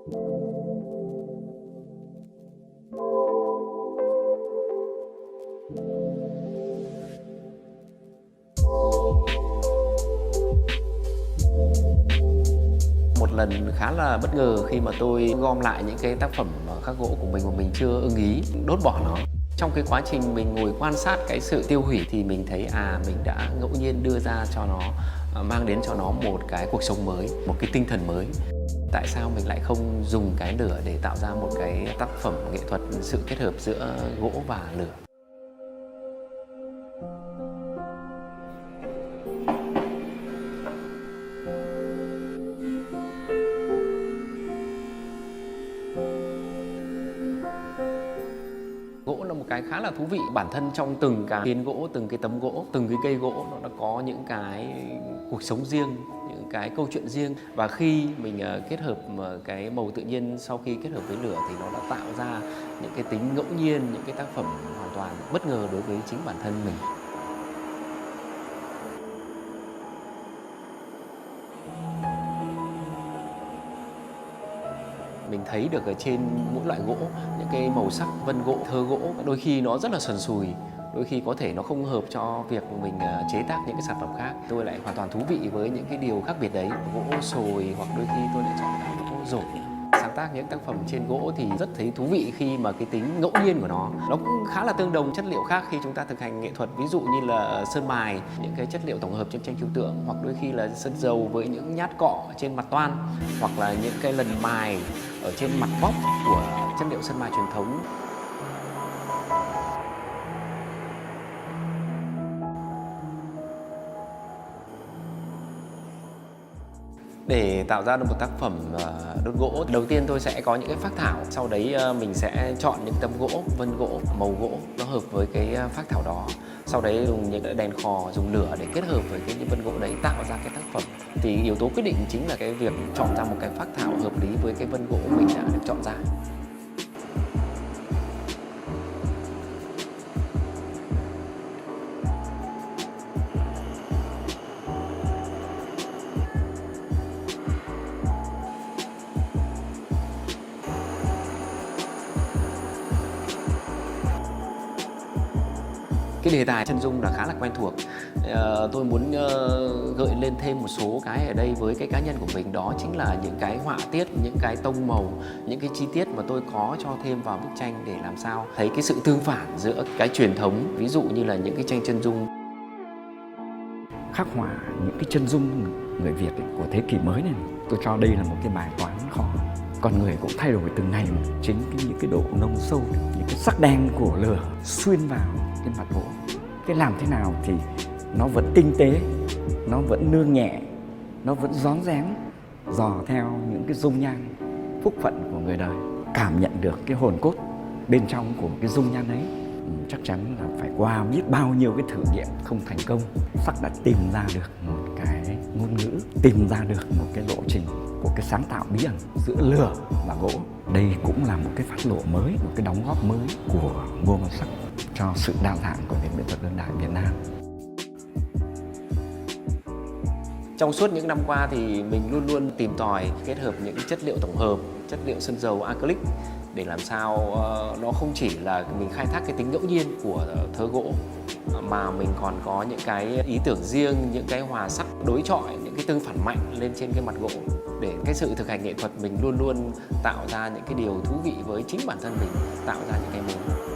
Một lần khá là bất ngờ khi mà tôi gom lại những cái tác phẩm khắc gỗ của mình mà mình chưa ưng ý, đốt bỏ nó. Trong cái quá trình mình ngồi quan sát cái sự tiêu hủy thì mình thấy mình đã ngẫu nhiên đưa ra cho nó, mang đến cho nó một cái cuộc sống mới, một cái tinh thần mới. Tại sao mình lại không dùng cái lửa để tạo ra một cái tác phẩm nghệ thuật, sự kết hợp giữa gỗ và lửa? Gỗ là một cái khá là thú vị. Bản thân trong từng cái phiến gỗ, từng cái tấm gỗ, từng cái cây gỗ nó đã có những cái cuộc sống riêng, những cái câu chuyện riêng. Và khi mình kết hợp cái màu tự nhiên sau khi kết hợp với lửa thì nó đã tạo ra những cái tính ngẫu nhiên, những cái tác phẩm hoàn toàn bất ngờ đối với chính bản thân mình. Mình thấy được ở trên mỗi loại gỗ những cái màu sắc vân gỗ, thơ gỗ, đôi khi nó rất là sần sùi, đôi khi có thể nó không hợp cho việc mình chế tác những cái sản phẩm khác. Tôi lại hoàn toàn thú vị với những cái điều khác biệt đấy. Gỗ sồi hoặc đôi khi tôi lại chọn cả gỗ rổi. Sáng tác những tác phẩm trên gỗ thì rất thấy thú vị khi mà cái tính ngẫu nhiên của nó cũng khá là tương đồng chất liệu khác khi chúng ta thực hành nghệ thuật, ví dụ như là sơn mài, những cái chất liệu tổng hợp trên tranh trừu tượng, hoặc đôi khi là sơn dầu với những nhát cọ trên mặt toan, hoặc là những cái lần mài ở trên mặt vóc của chất liệu sơn mài truyền thống. Để tạo ra được một tác phẩm đốt gỗ, đầu tiên tôi sẽ có những cái phác thảo, sau đấy mình sẽ chọn những tấm gỗ, vân gỗ, màu gỗ nó hợp với cái phác thảo đó. Sau đấy dùng những đèn khò, dùng lửa để kết hợp với cái vân gỗ đấy tạo ra cái tác phẩm. Thì yếu tố quyết định chính là cái việc chọn ra một cái phác thảo hợp lý với cái vân gỗ mình đã được chọn ra. Cái đề tài chân dung là khá là quen thuộc. Tôi muốn gợi lên thêm một số cái ở đây với cái cá nhân của mình, đó chính là những cái họa tiết, những cái tông màu, những cái chi tiết mà tôi có cho thêm vào bức tranh để làm sao thấy cái sự tương phản giữa cái truyền thống, ví dụ như là những cái tranh chân dung. Khắc họa những cái chân dung người Việt của thế kỷ mới này, tôi cho đây là một cái bài toán khó. Con người cũng thay đổi từng ngày một. Chính những cái độ nông sâu, những cái sắc đen của lửa xuyên vào cái mặt gỗ. Cái làm thế nào thì nó vẫn tinh tế, nó vẫn nương nhẹ, nó vẫn rón rén, dò theo những cái dung nhan phúc phận của người đời. Cảm nhận được cái hồn cốt bên trong của cái dung nhan ấy. Chắc chắn là phải qua biết bao nhiêu cái thử nghiệm không thành công, Sắc đã tìm ra được một cái ngôn ngữ, tìm ra được một cái lộ trình của cái sáng tạo bí ẩn giữa lửa và gỗ. Đây cũng là một cái phát lộ mới, một cái đóng góp mới của Ngô Văn Sắc cho sự đa dạng của nền nghệ thuật đương đại Việt Nam. Trong suốt những năm qua thì mình luôn luôn tìm tòi kết hợp những chất liệu tổng hợp, chất liệu sơn dầu acrylic để làm sao nó không chỉ là mình khai thác cái tính ngẫu nhiên của thớ gỗ, mà mình còn có những cái ý tưởng riêng, những cái hòa sắc đối chọi, những cái tương phản mạnh lên trên cái mặt gỗ, để cái sự thực hành nghệ thuật mình luôn luôn tạo ra những cái điều thú vị với chính bản thân mình, tạo ra những cái mới.